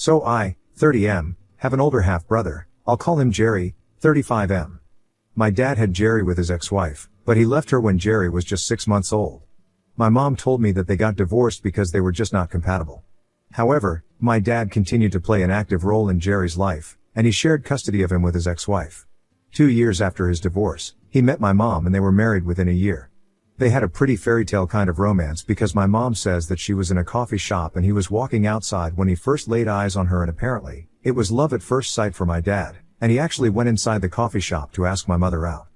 So I, 30M, have an older half-brother. I'll call him Jerry, 35M. My dad had Jerry with his ex-wife, but he left her when Jerry was just 6 months old. My mom told me that they got divorced because they were just not compatible. However, my dad continued to play an active role in Jerry's life, and he shared custody of him with his ex-wife. 2 years after his divorce, he met my mom and they were married within a year. They had a pretty fairy tale kind of romance because my mom says that she was in a coffee shop and he was walking outside when he first laid eyes on her, and apparently, it was love at first sight for my dad, and he actually went inside the coffee shop to ask my mother out.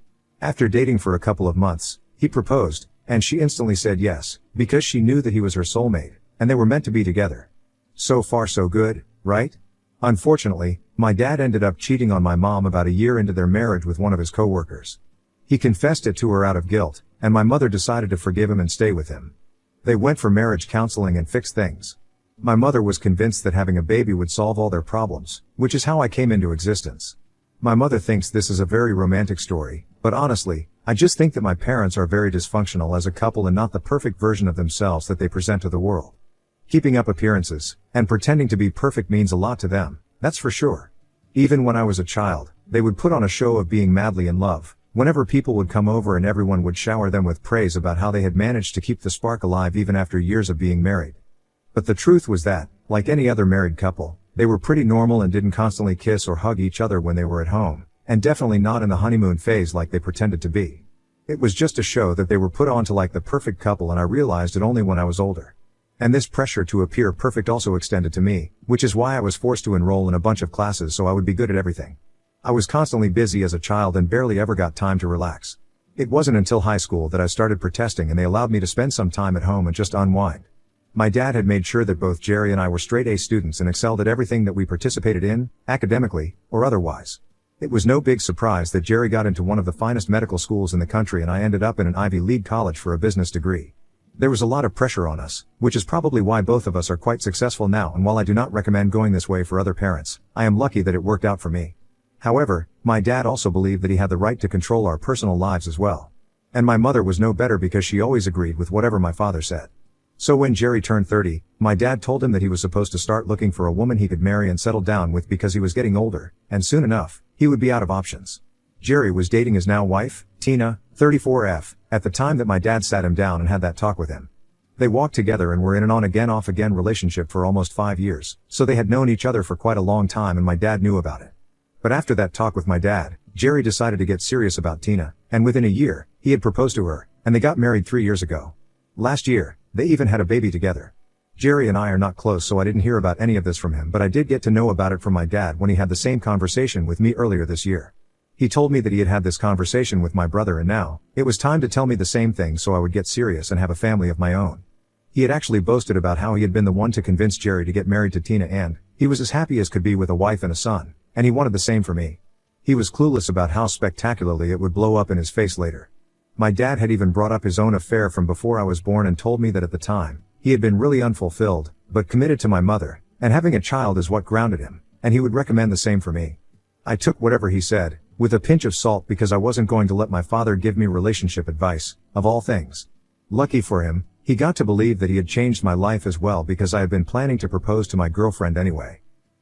After dating for a couple of months, he proposed, and she instantly said yes, because she knew that he was her soulmate, and they were meant to be together. So far so good, right? Unfortunately, my dad ended up cheating on my mom about a year into their marriage with one of his co-workers. He confessed it to her out of guilt, and my mother decided to forgive him and stay with him. They went for marriage counseling and fixed things. My mother was convinced that having a baby would solve all their problems, which is how I came into existence. My mother thinks this is a very romantic story, but honestly, I just think that my parents are very dysfunctional as a couple and not the perfect version of themselves that they present to the world. Keeping up appearances, and pretending to be perfect means a lot to them, that's for sure. Even when I was a child, they would put on a show of being madly in love, whenever people would come over and everyone would shower them with praise about how they had managed to keep the spark alive even after years of being married. But the truth was that, like any other married couple, they were pretty normal and didn't constantly kiss or hug each other when they were at home, and definitely not in the honeymoon phase like they pretended to be. It was just a show that they were put on to like the perfect couple, and I realized it only when I was older. And this pressure to appear perfect also extended to me, which is why I was forced to enroll in a bunch of classes so I would be good at everything. I was constantly busy as a child and barely ever got time to relax. It wasn't until high school that I started protesting and they allowed me to spend some time at home and just unwind. My dad had made sure that both Jerry and I were straight A students and excelled at everything that we participated in, academically, or otherwise. It was no big surprise that Jerry got into one of the finest medical schools in the country and I ended up in an Ivy League college for a business degree. There was a lot of pressure on us, which is probably why both of us are quite successful now, and while I do not recommend going this way for other parents, I am lucky that it worked out for me. However, my dad also believed that he had the right to control our personal lives as well. And my mother was no better because she always agreed with whatever my father said. So when Jerry turned 30, my dad told him that he was supposed to start looking for a woman he could marry and settle down with because he was getting older, and soon enough, he would be out of options. Jerry was dating his now wife, Tina, 34F, at the time that my dad sat him down and had that talk with him. They walked together and were in an on-again off-again relationship for almost 5 years, so they had known each other for quite a long time and my dad knew about it. But after that talk with my dad, Jerry decided to get serious about Tina, and within a year, he had proposed to her, and they got married 3 years ago. Last year, they even had a baby together. Jerry and I are not close, so I didn't hear about any of this from him, but I did get to know about it from my dad when he had the same conversation with me earlier this year. He told me that he had had this conversation with my brother and now, it was time to tell me the same thing so I would get serious and have a family of my own. He had actually boasted about how he had been the one to convince Jerry to get married to Tina and, he was as happy as could be with a wife and a son, and he wanted the same for me. He was clueless about how spectacularly it would blow up in his face later. My dad had even brought up his own affair from before I was born and told me that at the time, he had been really unfulfilled, but committed to my mother, and having a child is what grounded him, and he would recommend the same for me. I took whatever he said, with a pinch of salt because I wasn't going to let my father give me relationship advice, of all things. Lucky for him, he got to believe that he had changed my life as well because I had been planning to propose to my girlfriend anyway.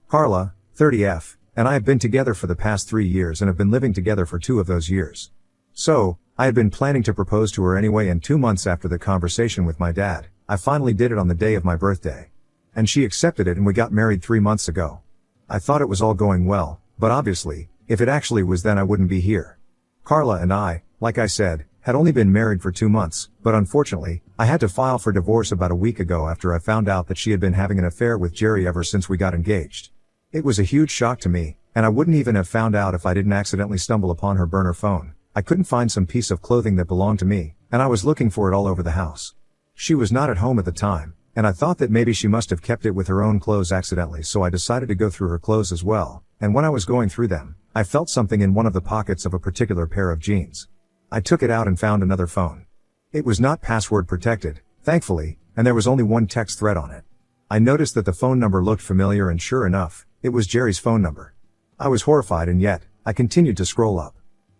Carla, 30F, and I have been together for the past 3 years and have been living together for 2 of those years. So, I had been planning to propose to her anyway, and 2 months after the conversation with my dad, I finally did it on the day of my birthday. And she accepted it and we got married 3 months ago. I thought it was all going well, but obviously, if it actually was then I wouldn't be here. Carla and I, like I said, had only been married for 2 months, but unfortunately, I had to file for divorce about a week ago after I found out that she had been having an affair with Jerry ever since we got engaged. It was a huge shock to me, and I wouldn't even have found out if I didn't accidentally stumble upon her burner phone. I couldn't find some piece of clothing that belonged to me, and I was looking for it all over the house. She was not at home at the time, and I thought that maybe she must have kept it with her own clothes accidentally, so I decided to go through her clothes as well, and when I was going through them, I felt something in one of the pockets of a particular pair of jeans. I took it out and found another phone. It was not password protected, thankfully, and there was only one text thread on it. I noticed that the phone number looked familiar and sure enough, it was Jerry's phone number. I was horrified and yet, I continued to scroll up.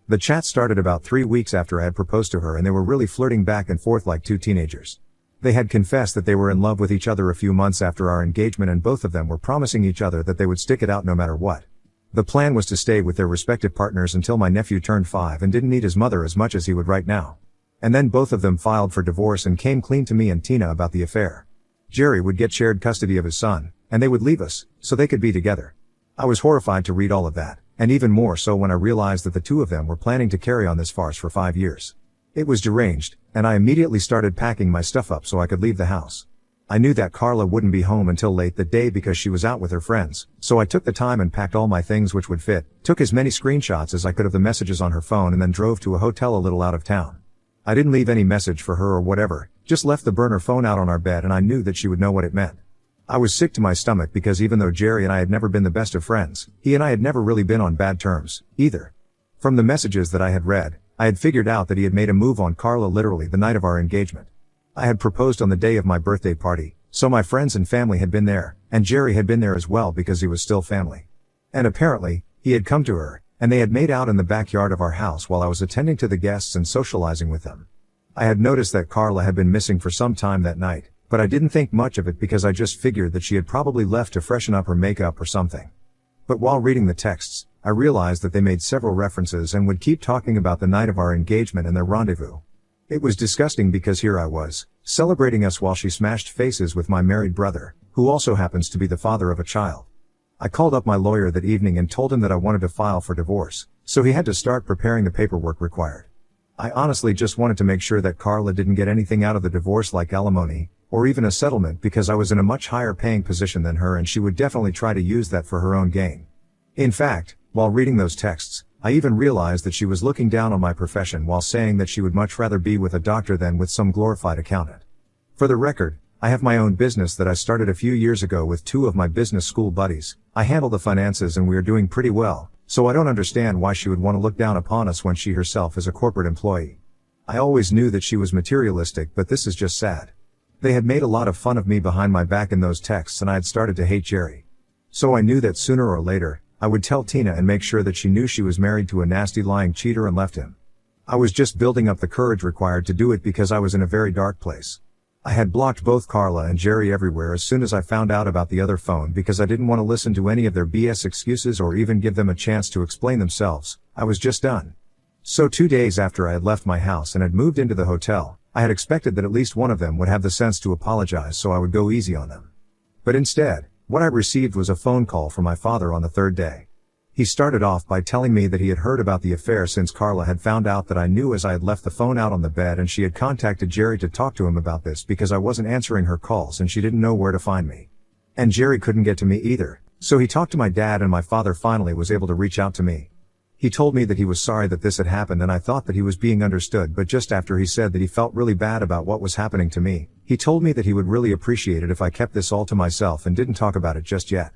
The chat started about 3 weeks after I had proposed to her and they were really flirting back and forth like 2 teenagers. They had confessed that they were in love with each other a few months after our engagement, and both of them were promising each other that they would stick it out no matter what. The plan was to stay with their respective partners until my nephew turned 5 and didn't need his mother as much as he would right now. And then both of them filed for divorce and came clean to me and Tina about the affair. Jerry would get shared custody of his son, and they would leave us, so they could be together. I was horrified to read all of that, and even more so when I realized that the two of them were planning to carry on this farce for 5 years. It was deranged, and I immediately started packing my stuff up so I could leave the house. I knew that Carla wouldn't be home until late that day because she was out with her friends, so I took the time and packed all my things which would fit, took as many screenshots as I could of the messages on her phone, and then drove to a hotel a little out of town. I didn't leave any message for her or whatever, just left the burner phone out on our bed, and I knew that she would know what it meant. I was sick to my stomach because even though Jerry and I had never been the best of friends, he and I had never really been on bad terms, either. From the messages that I had read, I had figured out that he had made a move on Carla literally the night of our engagement. I had proposed on the day of my birthday party, so my friends and family had been there, and Jerry had been there as well because he was still family. And apparently, he had come to her, and they had made out in the backyard of our house while I was attending to the guests and socializing with them. I had noticed that Carla had been missing for some time that night, but I didn't think much of it because I just figured that she had probably left to freshen up her makeup or something. But while reading the texts, I realized that they made several references and would keep talking about the night of our engagement and their rendezvous. It was disgusting because here I was, celebrating us while she smashed faces with my married brother, who also happens to be the father of a child. I called up my lawyer that evening and told him that I wanted to file for divorce, so he had to start preparing the paperwork required. I honestly just wanted to make sure that Carla didn't get anything out of the divorce like alimony, or even a settlement, because I was in a much higher paying position than her and she would definitely try to use that for her own gain. In fact, while reading those texts, I even realized that she was looking down on my profession while saying that she would much rather be with a doctor than with some glorified accountant. For the record, I have my own business that I started a few years ago with 2 of my business school buddies. I handle the finances and we are doing pretty well, so I don't understand why she would want to look down upon us when she herself is a corporate employee. I always knew that she was materialistic, but this is just sad. They had made a lot of fun of me behind my back in those texts and I had started to hate Jerry. So I knew that sooner or later, I would tell Tina and make sure that she knew she was married to a nasty lying cheater and left him. I was just building up the courage required to do it because I was in a very dark place. I had blocked both Carla and Jerry everywhere as soon as I found out about the other phone because I didn't want to listen to any of their BS excuses or even give them a chance to explain themselves. I was just done. So 2 days after I had left my house and had moved into the hotel, I had expected that at least one of them would have the sense to apologize so I would go easy on them. But instead, what I received was a phone call from my father on the 3rd day. He started off by telling me that he had heard about the affair since Carla had found out that I knew, as I had left the phone out on the bed, and she had contacted Jerry to talk to him about this because I wasn't answering her calls and she didn't know where to find me. And Jerry couldn't get to me either, so he talked to my dad and my father finally was able to reach out to me. He told me that he was sorry that this had happened and I thought that he was being understood, but just after he said that he felt really bad about what was happening to me, he told me that he would really appreciate it if I kept this all to myself and didn't talk about it just yet.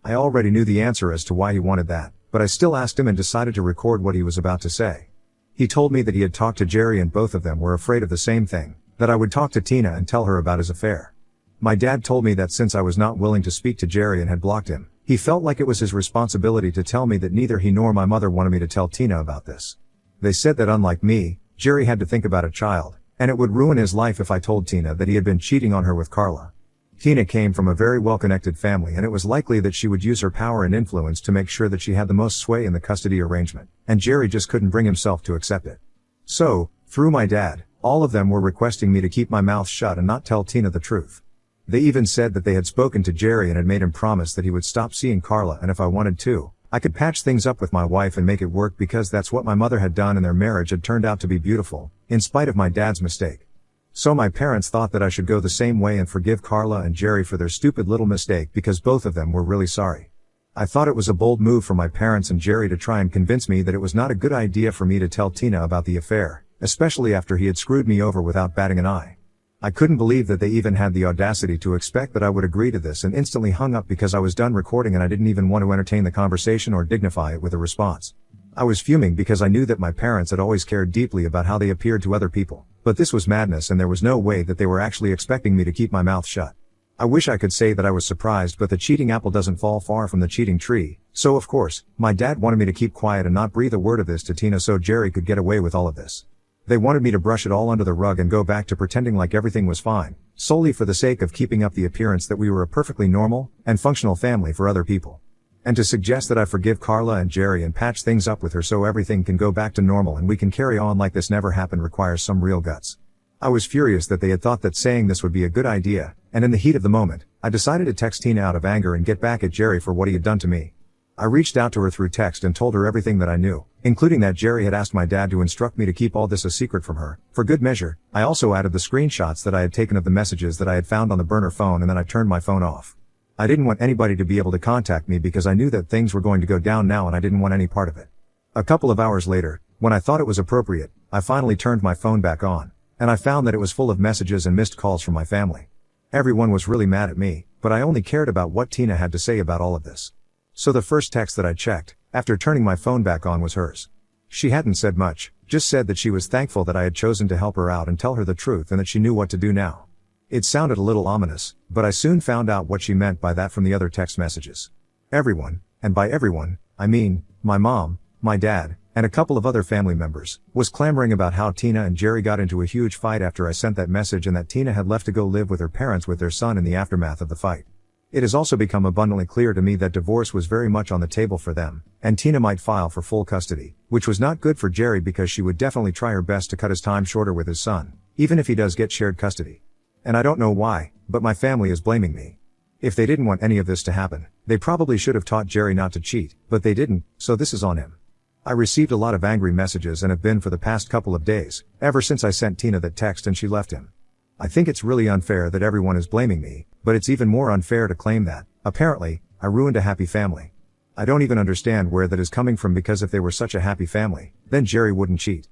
I already knew the answer as to why he wanted that, but I still asked him and decided to record what he was about to say. He told me that he had talked to Jerry and both of them were afraid of the same thing, that I would talk to Tina and tell her about his affair. My dad told me that since I was not willing to speak to Jerry and had blocked him, he felt like it was his responsibility to tell me that neither he nor my mother wanted me to tell Tina about this. They said that unlike me, Jerry had to think about a child, and it would ruin his life if I told Tina that he had been cheating on her with Carla. Tina came from a very well-connected family and it was likely that she would use her power and influence to make sure that she had the most sway in the custody arrangement, and Jerry just couldn't bring himself to accept it. So, through my dad, all of them were requesting me to keep my mouth shut and not tell Tina the truth. They even said that they had spoken to Jerry and had made him promise that he would stop seeing Carla, and if I wanted to, I could patch things up with my wife and make it work because that's what my mother had done and their marriage had turned out to be beautiful, in spite of my dad's mistake. So my parents thought that I should go the same way and forgive Carla and Jerry for their stupid little mistake because both of them were really sorry. I thought it was a bold move for my parents and Jerry to try and convince me that it was not a good idea for me to tell Tina about the affair, especially after he had screwed me over without batting an eye. I couldn't believe that they even had the audacity to expect that I would agree to this, and instantly hung up because I was done recording and I didn't even want to entertain the conversation or dignify it with a response. I was fuming because I knew that my parents had always cared deeply about how they appeared to other people, but this was madness and there was no way that they were actually expecting me to keep my mouth shut. I wish I could say that I was surprised, but the cheating apple doesn't fall far from the cheating tree, so of course, my dad wanted me to keep quiet and not breathe a word of this to Tina so Jerry could get away with all of this. They wanted me to brush it all under the rug and go back to pretending like everything was fine, solely for the sake of keeping up the appearance that we were a perfectly normal and functional family for other people. And to suggest that I forgive Carla and Jerry and patch things up with her so everything can go back to normal and we can carry on like this never happened requires some real guts. I was furious that they had thought that saying this would be a good idea, and in the heat of the moment, I decided to text Tina out of anger and get back at Jerry for what he had done to me. I reached out to her through text and told her everything that I knew, including that Jerry had asked my dad to instruct me to keep all this a secret from her. For good measure, I also added the screenshots that I had taken of the messages that I had found on the burner phone, and then I turned my phone off. I didn't want anybody to be able to contact me because I knew that things were going to go down now and I didn't want any part of it. A couple of hours later, when I thought it was appropriate, I finally turned my phone back on, and I found that it was full of messages and missed calls from my family. Everyone was really mad at me, but I only cared about what Tina had to say about all of this. So the first text that I checked, after turning my phone back on, was hers. She hadn't said much, just said that she was thankful that I had chosen to help her out and tell her the truth and that she knew what to do now. It sounded a little ominous, but I soon found out what she meant by that from the other text messages. Everyone, and by everyone, I mean, my mom, my dad, and a couple of other family members, was clamoring about how Tina and Jerry got into a huge fight after I sent that message and that Tina had left to go live with her parents with their son in the aftermath of the fight. It has also become abundantly clear to me that divorce was very much on the table for them, and Tina might file for full custody, which was not good for Jerry because she would definitely try her best to cut his time shorter with his son, even if he does get shared custody. And I don't know why, but my family is blaming me. If they didn't want any of this to happen, they probably should have taught Jerry not to cheat, but they didn't, so this is on him. I received a lot of angry messages and have been for the past couple of days, ever since I sent Tina that text and she left him. I think it's really unfair that everyone is blaming me, but it's even more unfair to claim that, apparently, I ruined a happy family. I don't even understand where that is coming from because if they were such a happy family, then Jerry wouldn't cheat.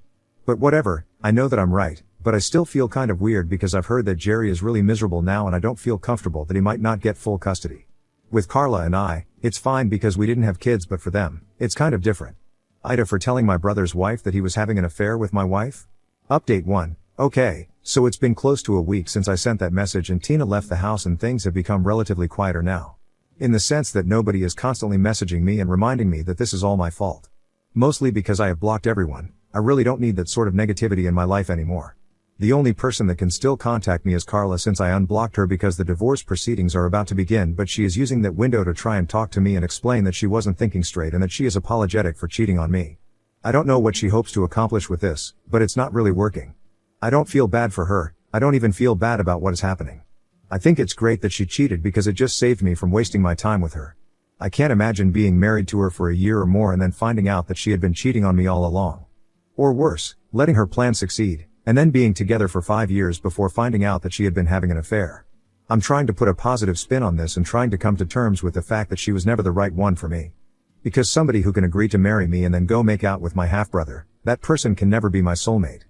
But whatever, I know that I'm right, but I still feel kind of weird because I've heard that Jerry is really miserable now and I don't feel comfortable that he might not get full custody. With Carla and I, it's fine because we didn't have kids, but for them, it's kind of different. Ida for telling my brother's wife that he was having an affair with my wife? Update 1. Okay, so it's been close to a week since I sent that message and Tina left the house and things have become relatively quieter now. In the sense that nobody is constantly messaging me and reminding me that this is all my fault. Mostly because I have blocked everyone, I really don't need that sort of negativity in my life anymore. The only person that can still contact me is Carla since I unblocked her because the divorce proceedings are about to begin, but she is using that window to try and talk to me and explain that she wasn't thinking straight and that she is apologetic for cheating on me. I don't know what she hopes to accomplish with this, but it's not really working. I don't feel bad for her, I don't even feel bad about what is happening. I think it's great that she cheated because it just saved me from wasting my time with her. I can't imagine being married to her for a year or more and then finding out that she had been cheating on me all along. Or worse, letting her plan succeed, and then being together for 5 years before finding out that she had been having an affair. I'm trying to put a positive spin on this and trying to come to terms with the fact that she was never the right one for me. Because somebody who can agree to marry me and then go make out with my half-brother, that person can never be my soulmate.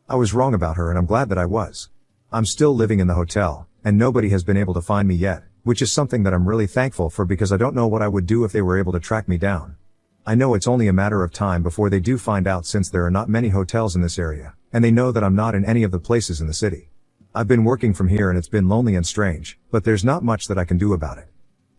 I was wrong about her and I'm glad that I was. I'm still living in the hotel, and nobody has been able to find me yet, which is something that I'm really thankful for because I don't know what I would do if they were able to track me down. I know it's only a matter of time before they do find out since there are not many hotels in this area, and they know that I'm not in any of the places in the city. I've been working from here and it's been lonely and strange, but there's not much that I can do about it.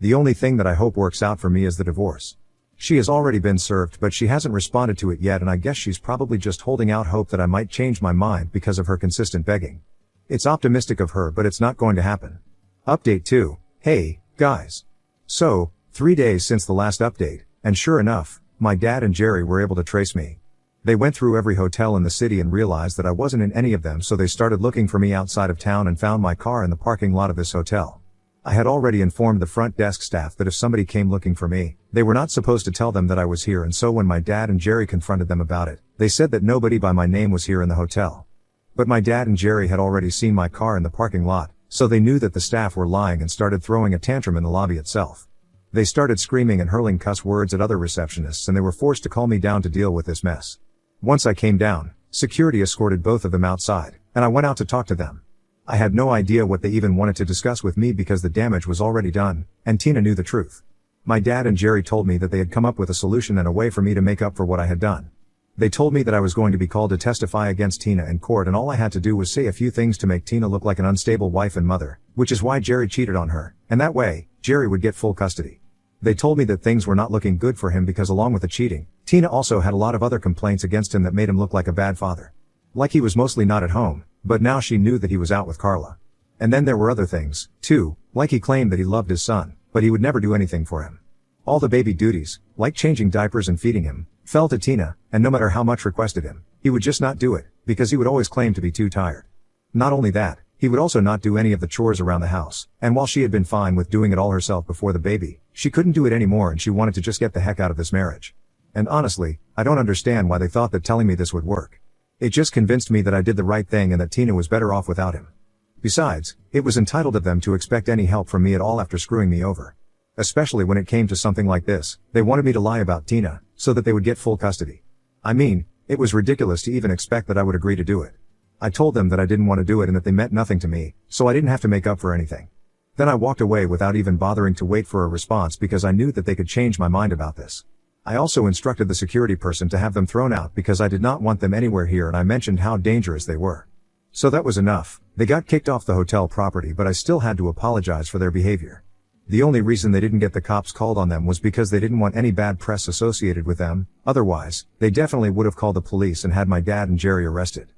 The only thing that I hope works out for me is the divorce. She has already been served but she hasn't responded to it yet and I guess she's probably just holding out hope that I might change my mind because of her consistent begging. It's optimistic of her but it's not going to happen. Update 2. Hey, guys. So, 3 days since the last update, and sure enough, my dad and Jerry were able to trace me. They went through every hotel in the city and realized that I wasn't in any of them, so they started looking for me outside of town and found my car in the parking lot of this hotel. I had already informed the front desk staff that if somebody came looking for me, they were not supposed to tell them that I was here, and so when my dad and Jerry confronted them about it, they said that nobody by my name was here in the hotel. But my dad and Jerry had already seen my car in the parking lot, so they knew that the staff were lying and started throwing a tantrum in the lobby itself. They started screaming and hurling cuss words at other receptionists and they were forced to call me down to deal with this mess. Once I came down, security escorted both of them outside, and I went out to talk to them. I had no idea what they even wanted to discuss with me because the damage was already done, and Tina knew the truth. My dad and Jerry told me that they had come up with a solution and a way for me to make up for what I had done. They told me that I was going to be called to testify against Tina in court and all I had to do was say a few things to make Tina look like an unstable wife and mother, which is why Jerry cheated on her, and that way, Jerry would get full custody. They told me that things were not looking good for him because along with the cheating, Tina also had a lot of other complaints against him that made him look like a bad father. Like he was mostly not at home, but now she knew that he was out with Carla. And then there were other things, too, like he claimed that he loved his son, but he would never do anything for him. All the baby duties, like changing diapers and feeding him, fell to Tina, and no matter how much requested him, he would just not do it, because he would always claim to be too tired. Not only that, he would also not do any of the chores around the house, and while she had been fine with doing it all herself before the baby, she couldn't do it anymore and she wanted to just get the heck out of this marriage. And honestly, I don't understand why they thought that telling me this would work. It just convinced me that I did the right thing and that Tina was better off without him. Besides, it was entitled of them to expect any help from me at all after screwing me over. Especially when it came to something like this, they wanted me to lie about Tina, so that they would get full custody. I mean, it was ridiculous to even expect that I would agree to do it. I told them that I didn't want to do it and that they meant nothing to me, so I didn't have to make up for anything. Then I walked away without even bothering to wait for a response because I knew that they could change my mind about this. I also instructed the security person to have them thrown out because I did not want them anywhere here and I mentioned how dangerous they were. So that was enough. They got kicked off the hotel property but I still had to apologize for their behavior. The only reason they didn't get the cops called on them was because they didn't want any bad press associated with them, otherwise, they definitely would have called the police and had my dad and Jerry arrested.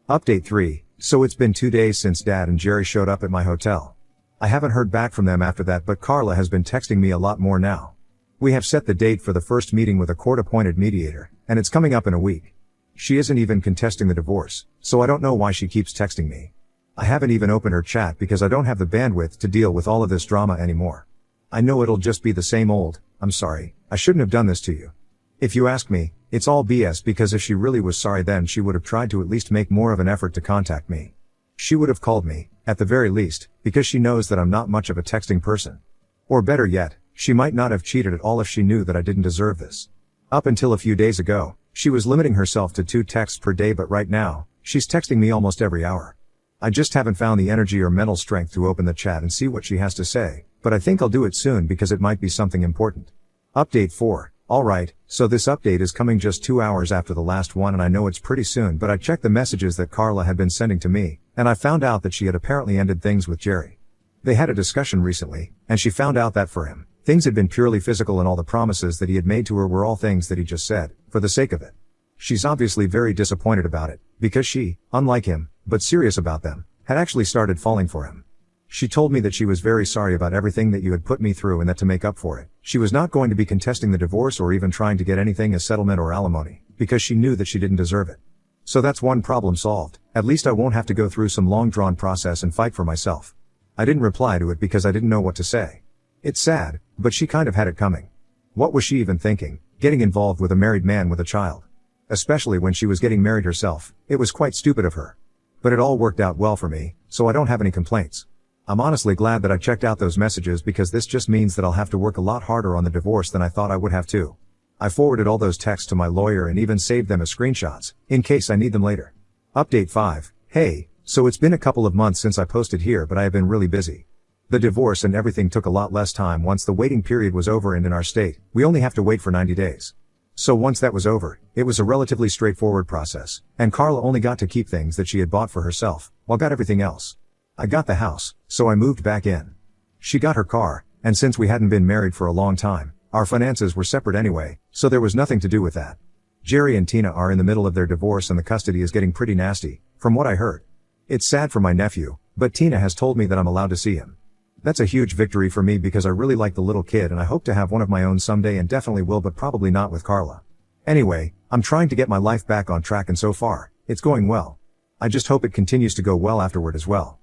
Update 3. So it's been 2 days since Dad and Jerry showed up at my hotel. I haven't heard back from them after that but Carla has been texting me a lot more now. We have set the date for the first meeting with a court-appointed mediator, and it's coming up in a week. She isn't even contesting the divorce, so I don't know why she keeps texting me. I haven't even opened her chat because I don't have the bandwidth to deal with all of this drama anymore. I know it'll just be the same old, I'm sorry, I shouldn't have done this to you. If you ask me, it's all BS because if she really was sorry then she would have tried to at least make more of an effort to contact me. She would have called me, at the very least, because she knows that I'm not much of a texting person. Or better yet, she might not have cheated at all if she knew that I didn't deserve this. Up until a few days ago, she was limiting herself to 2 texts per day but right now, she's texting me almost every hour. I just haven't found the energy or mental strength to open the chat and see what she has to say, but I think I'll do it soon because it might be something important. Update 4. Alright, so this update is coming just 2 hours after the last one and I know it's pretty soon but I checked the messages that Carla had been sending to me, and I found out that she had apparently ended things with Jerry. They had a discussion recently, and she found out that for him, things had been purely physical and all the promises that he had made to her were all things that he just said, for the sake of it. She's obviously very disappointed about it, because she, unlike him, but serious about them, had actually started falling for him. She told me that she was very sorry about everything that you had put me through and that to make up for it, she was not going to be contesting the divorce or even trying to get anything as settlement or alimony, because she knew that she didn't deserve it. So that's one problem solved, at least I won't have to go through some long-drawn process and fight for myself. I didn't reply to it because I didn't know what to say. It's sad, but she kind of had it coming. What was she even thinking, getting involved with a married man with a child? Especially when she was getting married herself, it was quite stupid of her. But it all worked out well for me, so I don't have any complaints. I'm honestly glad that I checked out those messages because this just means that I'll have to work a lot harder on the divorce than I thought I would have to. I forwarded all those texts to my lawyer and even saved them as screenshots, in case I need them later. Update 5. Hey, so it's been a couple of months since I posted here but I have been really busy. The divorce and everything took a lot less time once the waiting period was over and in our state, we only have to wait for 90 days. So once that was over, it was a relatively straightforward process, and Carla only got to keep things that she had bought for herself, while got everything else. I got the house, so I moved back in. She got her car, and since we hadn't been married for a long time, our finances were separate anyway, so there was nothing to do with that. Jerry and Tina are in the middle of their divorce and the custody is getting pretty nasty, from what I heard. It's sad for my nephew, but Tina has told me that I'm allowed to see him. That's a huge victory for me because I really like the little kid and I hope to have one of my own someday and definitely will but probably not with Carla. Anyway, I'm trying to get my life back on track and so far, it's going well. I just hope it continues to go well afterward as well.